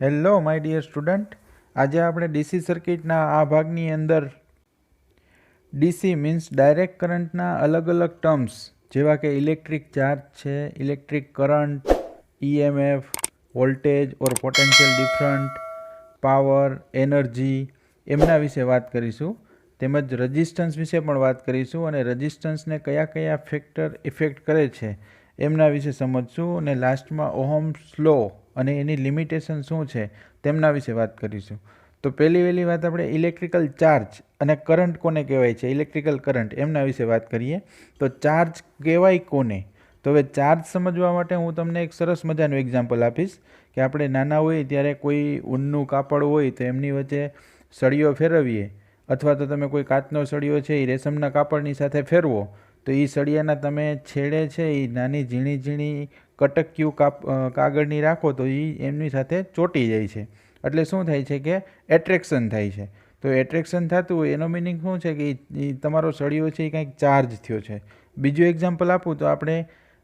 Hello my dear student, આજે આપણે DC સર્કિટના આ ભાગની અંદર ડીસી મીન્સ ડાયરેક્ટ કરંટના અલગ અલગ ટર્મ્સ જેવા કે ઇલેક્ટ્રિક ચાર્જ છે, ઇલેક્ટ્રિક કરંટ, EMF, વોલ્ટેજ ઓર પોટેન્શિયલ ડિફરન્ટ, પાવર, એનર્જી એમના વિશે વાત કરીશું. તેમજ રેઝિસ્ટન્સ વિશે પણ વાત કરીશું અને રેઝિસ્ટન્સને કયા કયા ફેક્ટર ઇફેક્ટ કરે છે એમના વિશે સમજશું અને લાસ્ટમાં ઓહમ્સ લો અને એની લિમિટેશન શું છે તેમના વિશે વાત કરીશું. તો પહેલી વાત આપણે ઇલેક્ટ્રિકલ ચાર્જ અને કરંટ કોને કહેવાય છે, ઇલેક્ટ્રિકલ કરંટ એમના વિશે વાત કરીએ. તો ચાર્જ કહેવાય કોને? તો હવે ચાર્જ સમજવા માટે હું તમને એક સરસ મજાનું એક્ઝામ્પલ આપીશ કે આપણે નાના હોઈએ ત્યારે કોઈ ઊનનું કાપડ હોય તો એમની વચ્ચે સળીઓ ફેરવીએ અથવા તો તમે કોઈ કાચનો સળીઓ છે એ રેશમના કાપડની સાથે ફેરવો તો એ સળિયાના તમે છેડે છે એ નાની ઝીણી ઝીણી કટક્યું કાગળની રાખો તો એ એમની સાથે ચોંટી જાય છે. એટલે શું થાય છે કે એટ્રેક્શન થાય છે. તો એટ્રેક્શન થતું હોય એનો મિનિંગ શું છે કે એ તમારો સળિયો છે એ કંઈક ચાર્જ થયો છે. બીજું એક્ઝામ્પલ આપું તો આપણે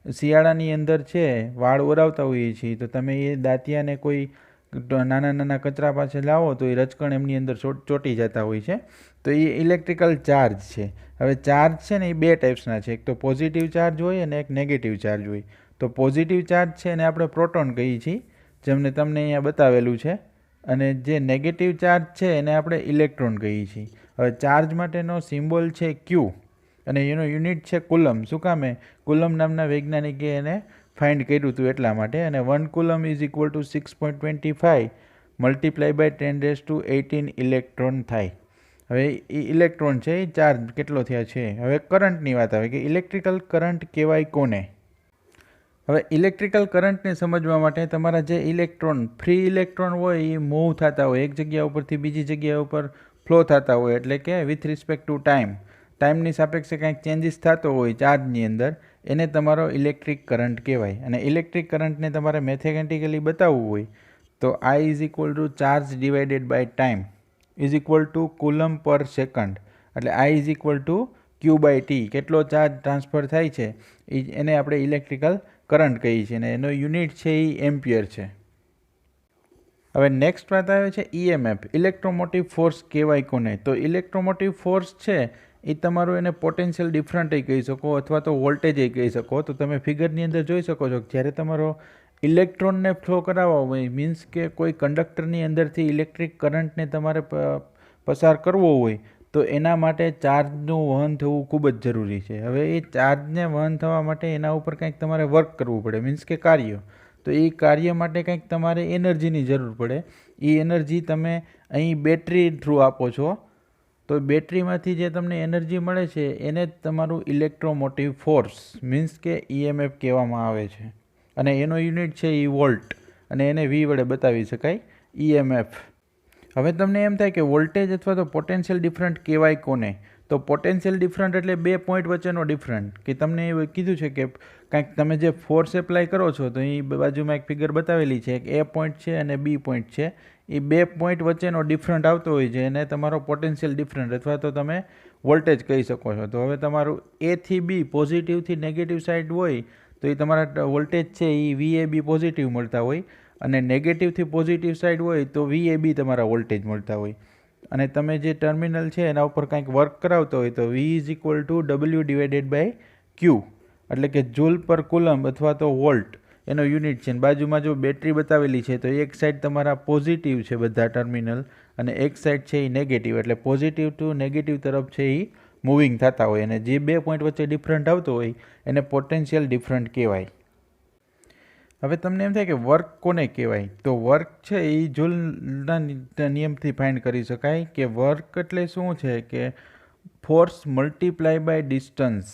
શિયાળાની અંદર છે વાળ ઓરાવતા હોઈએ છીએ તો તમે એ દાંતિયાને કોઈ નાના નાના કચરા પાસે લાવો તો એ રજકણ એમની અંદર ચોંટી જતા હોય છે. તો એ ઇલેક્ટ્રિકલ ચાર્જ છે. હવે ચાર્જ છે ને એ બે ટાઈપ્સના છે, એક તો પોઝિટિવ ચાર્જ હોય અને એક નેગેટિવ ચાર્જ હોય. તો પોઝિટિવ ચાર્જ છે એને આપણે પ્રોટોન કહીએ છીએ, જેમને તમને અહીંયા બતાવેલું છે, અને જે નેગેટિવ ચાર્જ છે એને આપણે ઇલેક્ટ્રોન કહીએ છીએ. હવે ચાર્જ માટેનો સિમ્બોલ છે Q અને એનો યુનિટ છે કુલમ. શું કામે? કુલમ નામના વૈજ્ઞાનિકે એને ફાઇન્ડ કર્યું હતું એટલા માટે. અને 1 coulomb is equal to 6.25 multiply by 10⁻18 electron થાય. હવે એ ઇલેક્ટ્રોન છે એ ચાર્જ કેટલો થયા છે. હવે કરંટની વાત આવે કે ઇલેક્ટ્રિકલ કરંટ કહેવાય કોને? હવે ઇલેક્ટ્રિકલ કરંટને સમજવા માટે તમારા જે ઇલેક્ટ્રોન ફ્રી ઇલેક્ટ્રોન હોય એ મૂવ થતા હોય, એક જગ્યા ઉપરથી બીજી જગ્યા ઉપર ફ્લો થતા હોય, એટલે કે વિથ રિસ્પેક્ટ ટુ ટાઈમની સાપેક્ષે કાંઈક ચેન્જીસ થતો હોય ચાર્જની અંદર, એને તમારો ઇલેક્ટ્રિક કરંટ કહેવાય. અને ઇલેક્ટ્રિક કરંટને તમારે મેથેમેટિકલી બતાવવું હોય તો I is equal to charge divided by time is equal to coulomb per second. એટલે I is equal to Q/T, કેટલો ચાર્જ ટ્રાન્સફર થાય છે એને આપણે ઇલેક્ટ્રિકલ કરંટ કહીએ છીએ અને એનો યુનિટ છે એ એમ્પિયર છે. હવે નેક્સ્ટ વાત આવે છે EMF, ઇલેક્ટ્રોમોટિવ ફોર્સ કહેવાય કોને? તો ઇલેક્ટ્રોમોટિવ ફોર્સ છે એ તમારું એને પોટેન્શિયલ ડિફરન્ટ કહી શકો અથવા તો વોલ્ટેજ કહી શકો. તો તમે ફિગરની અંદર જોઈ શકો છો કે જ્યારે તમારો ઇલેક્ટ્રોનને ફ્લો કરાવવા હોય, મીન્સ કે કોઈ કંડક્ટરની અંદરથી ઇલેક્ટ્રિક કરંટને તમારે પસાર કરવો હોય તો એના માટે ચાર્જનું વહન થવું ખૂબ જ જરૂરી છે. હવે એ ચાર્જને વહન થવા માટે એના ઉપર કંઈક તમારે વર્ક કરવું પડે, મીન્સ કે કાર્ય. તો એ કાર્ય માટે કંઈક તમારે એનર્જીની જરૂર પડે. એ એનર્જી તમે અહીં બેટરી થ્રુ આપો છો. તો બેટરીમાંથી જે તમને એનર્જી મળે છે એને જ તમારું ઇલેક્ટ્રોમોટિવ ફોર્સ મીન્સ કે EMF કહેવામાં આવે છે. અને એનો યુનિટ છે એ વોલ્ટ અને એને V વડે બતાવી શકાય, EMF. હવે તમને એમ થાય કે વોલ્ટેજ અથવા તો પોટેન્શિયલ ડિફરન્ટ કહેવાય કોને? તો પોટેન્શિયલ ડિફરન્ટ એટલે બે પોઈન્ટ વચ્ચેનો ડિફરન્ટ. કે તમને એવું કીધું છે કે કાંઈક તમે જે ફોર્સ એપ્લાય કરો છો તો એ બાજુમાં એક ફિગર બતાવેલી છે, એક A પોઈન્ટ છે અને B પોઈન્ટ છે. એ બે પોઈન્ટ વચ્ચેનો ડિફરન્ટ આવતો હોય છે એને તમારો પોટેન્શિયલ ડિફરન્ટ અથવા તો તમે વોલ્ટેજ કહી શકો છો. તો હવે તમારું A થી B પોઝિટિવથી નેગેટિવ સાઈડ હોય તો એ તમારા વોલ્ટેજ છે એ VAB પોઝિટિવ મળતા હોય, અને નેગેટિવથી પોઝિટિવ સાઈડ હોય તો VAB તમારા વોલ્ટેજ મળતા હોય. અને તમે જે ટર્મિનલ છે એના ઉપર કંઈક વર્ક કરાવતો હોય તો V is equal to W divided by Q, એટલે કે જૂલ પર કુલમ અથવા તો વોલ્ટ એનો યુનિટ છે. બાજુમાં જો બેટરી બતાવેલી છે તો એક સાઈડ તમારા પોઝિટિવ છે બધા ટર્મિનલ અને એક સાઈડ છે એ નેગેટિવ, એટલે પોઝિટિવ ટુ નેગેટિવ તરફ છે એ મૂવિંગ થતા હોય. અને જે બે પોઈન્ટ વચ્ચે ડિફરન્ટ આવતો હોય એને પોટેન્શિયલ ડિફરન્ટ કહેવાય. હવે તમને એમ થાય કે વર્ક કોને કહેવાય? તો વર્ક છે એ જૂલના નિયમથી ફાઇન્ડ કરી શકાય કે વર્ક એટલે શું છે કે ફોર્સ મલ્ટીપ્લાય બાય ડિસ્ટન્સ.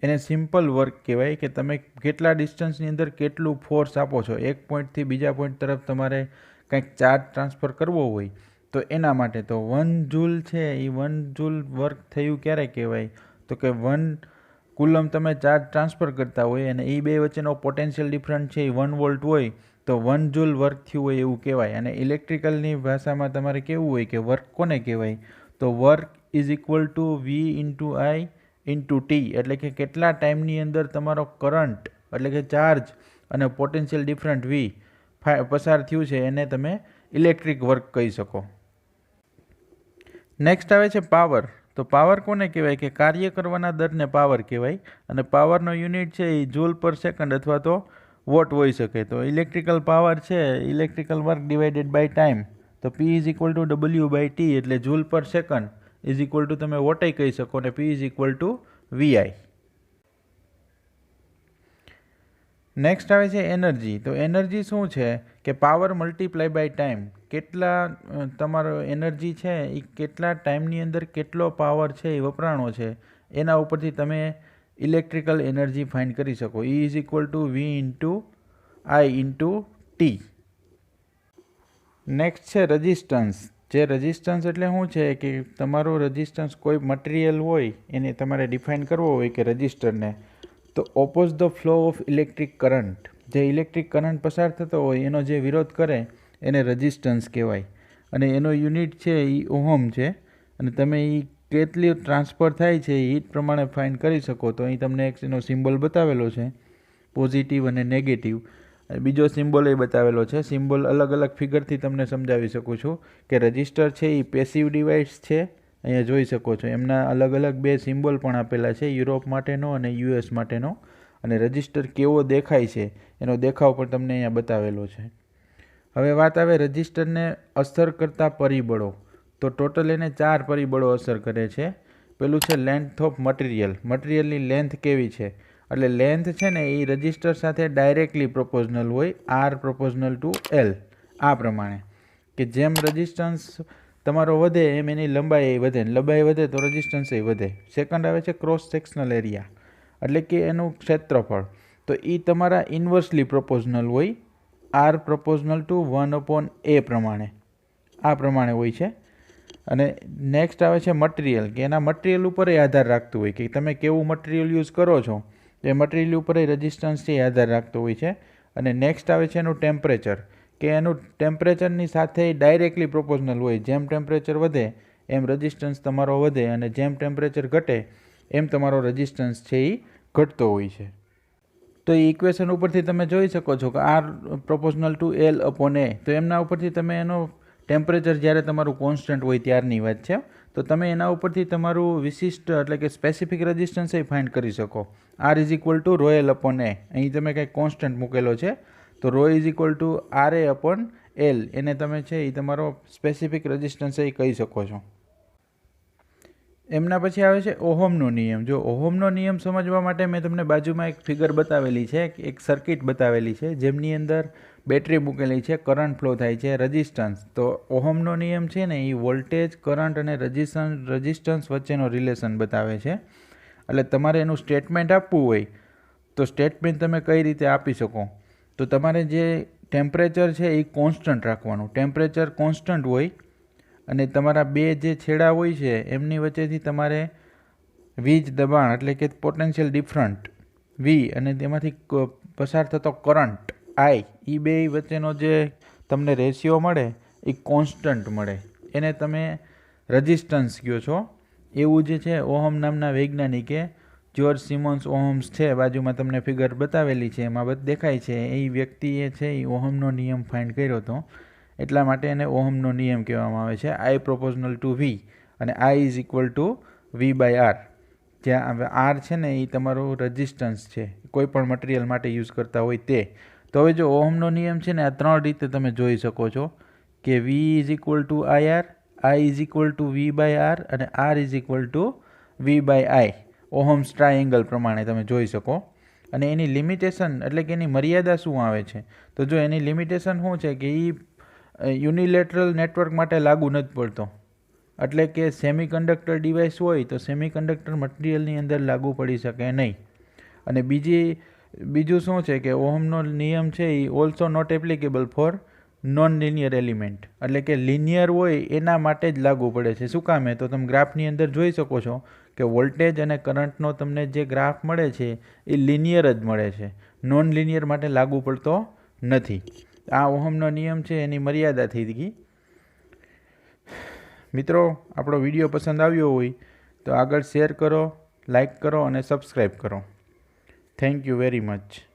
એને સિમ્પલ વર્ક કહેવાય કે તમે કેટલા ડિસ્ટન્સની અંદર કેટલું ફોર્સ આપો છો. એક પોઈન્ટથી બીજા પોઈન્ટ તરફ તમારે કંઈક ચાર્જ ટ્રાન્સફર કરવો હોય તો એના માટે તો 1 જૂલ છે એ 1 જૂલ વર્ક થયું ક્યારે કહેવાય? તો કે 1 કુલમ તમે ચાર્જ ટ્રાન્સફર કરતા હોય અને એ બે વચ્ચેનો પોટેન્શિયલ ડિફરન્ટ છે એ 1 વોલ્ટ હોય તો 1 જૂલ વર્ક થયું હોય એવું કહેવાય. અને ઇલેક્ટ્રિકલની ભાષામાં તમારે કેવું હોય કે વર્ક કોને કહેવાય? તો work is equal two V into I into T, એટલે કે કેટલા ટાઈમની અંદર તમારો કરંટ એટલે કે ચાર્જ અને પોટેન્શિયલ ડિફરન્ટ V પસાર થયું છે એને તમે ઇલેક્ટ્રિક વર્ક કહી શકો. નેક્સ્ટ આવે છે પાવર. તો પાવર કોને કહેવાય કે કાર્ય કરવાના દરને પાવર કહેવાય અને પાવરનો યુનિટ છે એ જૂલ પર સેકન્ડ અથવા તો વોટ હોઈ શકે. તો ઇલેક્ટ્રિકલ પાવર છે electrical work divided by time. તો P is equal to W/T એટલે જૂલ પર સેકન્ડ ઇઝ ઇક્વલ ટુ તમે વોટય કહી શકો ને P is equal two VI. Next આવે છે એનર્જી. તો એનર્જી શું છે કે પાવર મલ્ટીપ્લાય બાય ટાઈમ. કેટલા તમારો એનર્જી છે એ કેટલા ટાઈમની અંદર કેટલો પાવર છે એ વપરાણો છે એના ઉપરથી તમે ઇલેક્ટ્રિકલ એનર્જી ફાઇન્ડ કરી શકો. E is equal two V into I into T. Next છે રજિસ્ટન્સ. જે રજિસ્ટન્સ એટલે શું છે કે તમારો રજિસ્ટન્સ કોઈ મટીરિયલ હોય એને તમારે ડિફાઇન કરવો હોય કે રજિસ્ટરને, તો oppose the flow of electric current. જે ઇલેક્ટ્રિક કરંટ પસાર થતો હોય એનો જે વિરોધ કરે એને રજિસ્ટન્સ કહેવાય અને એનો યુનિટ છે એ ઓહમ છે અને તમે એ કેટલી ટ્રાન્સફર થાય છે એ પ્રમાણે ફાઇન્ડ કરી શકો. તો અહીં તમને એક એનો સિમ્બોલ બતાવેલો છે પોઝિટિવ અને નેગેટિવ. બીજો સિમ્બોલ એ બતાવેલો છે. સિમ્બોલ અલગ અલગ ફિગરથી તમને સમજાવી શકું છું કે રજિસ્ટર છે એ પેસિવ ડિવાઇસ છે. અહીંયા જોઈ શકો છો એમના અલગ અલગ બે સિમ્બોલ પણ આપેલા છે, યુરોપ માટેનો અને US માટેનો. અને રજિસ્ટર કેવો દેખાય છે એનો દેખાવ પણ તમને અહીંયા બતાવેલો છે. હવે વાત આવે રજિસ્ટરને અસર કરતા પરિબળો. તો ટોટલ એને 4 પરિબળો અસર કરે છે. પેલું છે લેન્થ ઓફ મટીરિયલ. મટીરિયલની લેન્થ કેવી છે એટલે લેન્થ છે ને એ રજિસ્ટર સાથે ડાયરેક્ટલી પ્રોપોઝનલ હોય, R પ્રોપોઝનલ ટુ L. આ પ્રમાણે કે જેમ રજિસ્ટન્સ તમારો વધે એમ એની લંબાઈ વધે, લંબાઈ વધે તો રજિસ્ટન્સ વધે. સેકન્ડ આવે છે ક્રોસ સેક્શનલ એરિયા એટલે કે એનું ક્ષેત્રફળ. તો એ તમારા ઇન્વર્સલી પ્રોપોઝનલ હોય, R પ્રોપોઝનલ ટુ 1/A પ્રમાણે. આ પ્રમાણે હોય છે. અને નેક્સ્ટ આવે છે મટીરિયલ કે એના મટીરિયલ ઉપર આધાર રાખતું હોય કે તમે કેવું મટીરિયલ યુઝ કરો છો એ મટીરિયલ ઉપર રેઝિસ્ટન્સથી આધાર રાખતો હોય છે. અને નેક્સ્ટ આવે છે એનું ટેમ્પરેચર કે એનું ટેમ્પરેચરની સાથે ડાયરેક્ટલી પ્રોપોઝનલ હોય. જેમ ટેમ્પરેચર વધે એમ રેઝિસ્ટન્સ તમારો વધે અને જેમ ટેમ્પરેચર ઘટે એમ તમારો રેઝિસ્ટન્સ છે એ ઘટતો હોય છે. તો એ ઇક્વેશન ઉપરથી તમે જોઈ શકો છો કે R પ્રોપોઝનલ ટુ L/A. તો એમના ઉપરથી તમે એનો ટેમ્પરેચર જ્યારે તમારું કોન્સ્ટન્ટ હોય ત્યારની વાત છે. તો તમે એના ઉપરથી તમારું વિશિષ્ટ એટલે કે સ્પેસિફિક રેઝિસ્ટન્સ એ ફાઇન્ડ કરી શકો. R is equal two ρL/A. અહીં તમે કંઈક કોન્સ્ટન્ટ મૂકેલો છે તો ρ ઇઝ ઇક્વલ ટુ RA/L. એને તમે છે એ તમારો સ્પેસિફિક રેઝિસ્ટન્સ એ કહી શકો છો. એમના પછી આવે છે ઓહમનો નિયમ. જો ઓહમનો નિયમ સમજવા માટે મેં તમને બાજુમાં એક ફિગર બતાવેલી છે, એક સર્કિટ બતાવેલી છે જેમની અંદર બેટરી મૂકેલી છે, કરંટ ફ્લો થાય છે, રજિસ્ટન્સ. તો ઓહમનો નિયમ છે ને એ વોલ્ટેજ, કરંટ અને રજિસ્ટન્સ વચ્ચેનો રિલેશન બતાવે છે. એટલે તમારે એનું સ્ટેટમેન્ટ આપવું હોય તો સ્ટેટમેન્ટ તમે કઈ રીતે આપી શકો. તો તમારે જે ટેમ્પરેચર છે એ કોન્સ્ટન્ટ રાખવાનું. ટેમ્પરેચર કોન્સ્ટન્ટ હોય અને તમારા બે જે છેડા હોય છે એમની વચ્ચેથી તમારે વીજ દબાણ એટલે કે પોટેન્શિયલ ડિફરન્ટ V અને તેમાંથી પસાર થતો કરંટ I, એ બે વચ્ચેનો જે તમને રેશિયો મળે એ કોન્સ્ટન્ટ મળે. એને તમે રજિસ્ટન્સ કહો છો. એવું જે છે ઓહમ નામના વૈજ્ઞાનિકે જ્યોર્જ સિમોન્સ ઓહમ્સ છે, બાજુમાં તમને ફિગર બતાવેલી છે એમાં દેખાય છે, એ વ્યક્તિએ છે એ ઓહમનો નિયમ ફાઇન્ડ કર્યો હતો. એટલા માટે એને ઓહમનો નિયમ કહેવામાં આવે છે. I પ્રોપોઝનલ ટુ V અને I is equal to V/R. જ્યાં R છે ને એ તમારું રજિસ્ટન્સ છે કોઈ પણ મટીરિયલ માટે યુઝ કરતા હોય તે. તો હવે જો ઓહમનો નિયમ છે ને આ 3 રીતે તમે જોઈ શકો છો કે V is equal to IR, I is equal to V/R અને R is equal to V/I. Ohm's triangle પ્રમાણે તમે જોઈ શકો. અને એની લિમિટેશન એટલે કે એની મર્યાદા શું આવે છે. તો જો એની લિમિટેશન શું છે કે એ યુનિલેટરલ નેટવર્ક માટે લાગુ નથી પડતો. એટલે કે સેમિકન્ડક્ટર ડિવાઇસ હોય તો સેમિકન્ડક્ટર મટીરિયલની અંદર લાગુ પડી શકે નહીં. અને બીજું શું છે કે ઓહમનો નિયમ છે એ also not applicable for non linear element. એટલે કે લિનિયર હોય એના માટે જ લાગુ પડે છે. શું કામે તો તમે ગ્રાફની અંદર જોઈ શકો છો કે વોલ્ટેજ અને કરંટનો તમને જે ગ્રાફ મળે છે એ લિનિયર જ મળે છે, નોન લિનિયર માટે લાગુ પડતો નથી. આ ઓહમનો નિયમ છે એની મર્યાદા થઈ ગઈ. મિત્રો, આપણો વિડીયો પસંદ આવ્યો હોય તો આગળ શેર કરો, લાઈક કરો અને સબસ્ક્રાઈબ કરો. Thank you very much.